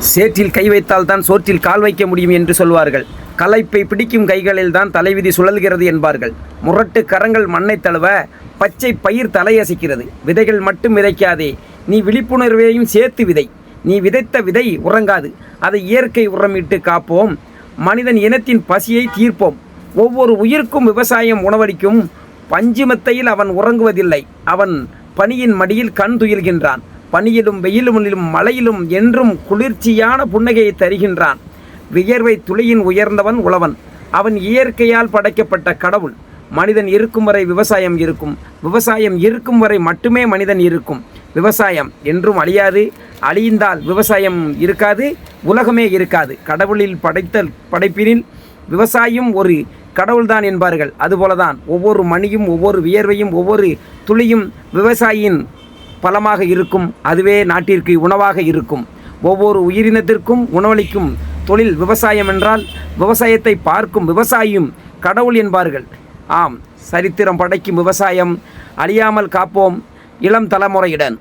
சேற்றில் கை வைத்தால் தான் சோற்றில் கால் வைக்க முடியும் என்று சொல்வார்கள். களைப்பை பிடிக்கும் கைகளில் தான் தலைவிதி சுழல்கிறது என்பார்கள். முரட்டு கரங்கள் மண்ணை தழுவ பச்சை பயிர் தலையசைக்கிறது. விதைகள் மட்டும் விதைக்காதே, நீ விழிப்புணர்வையும் சேர்த்து விதை. நீ விதைத்த விதை உறங்காது, அதை இயற்கை உரமிட்டு காப்போம். மனிதன் இனத்தின் பசியை தீர்ப்போம். ஒவ்வொரு உயிருக்கும் விவசாயம் உணவளிக்கும். பஞ்சுமெத்தையில் அவன் உறங்குவதில்லை, அவன் பனியின் மடியில் கண் துயில்கின்றான். பனியிலும் வெயிலுமிலும் மழையிலும் என்றும் குளிர்ச்சியான புன்னகையை தருகின்றான். வியர்வை துளியின் உயர்ந்தவன் உழவன், அவன் இயற்கையால் படைக்கப்பட்ட கடவுள். மனிதன் இருக்கும் வரை விவசாயம் இருக்கும், விவசாயம் இருக்கும் வரை மட்டுமே மனிதன் இருக்கும். விவசாயம் என்றும் அழியாது, அழிந்தால் விவசாயம் இருக்காது, உலகமே இருக்காது. கடவுளில் படைப்பினில் விவசாயம் ஒரு கடவுள்தான் என்பார்கள். அதுபோலதான் ஒவ்வொரு மணியும் ஒவ்வொரு வியர்வையும் ஒவ்வொரு துளியும் விவசாயியின் பலமாக இருக்கும். அதுவே நாட்டிற்கு உணவாக இருக்கும். ஒவ்வொரு உயிரினத்திற்கும் உணவளிக்கும் தொழில் விவசாயம் என்றால் விவசாயத்தை பார்க்கும் விவசாயியும் கடவுள் என்பார்கள். ஆம், சரித்திரம் படைக்கும் விவசாயம். அழியாமல் காப்போம் இளம் தலைமுறையுடன்.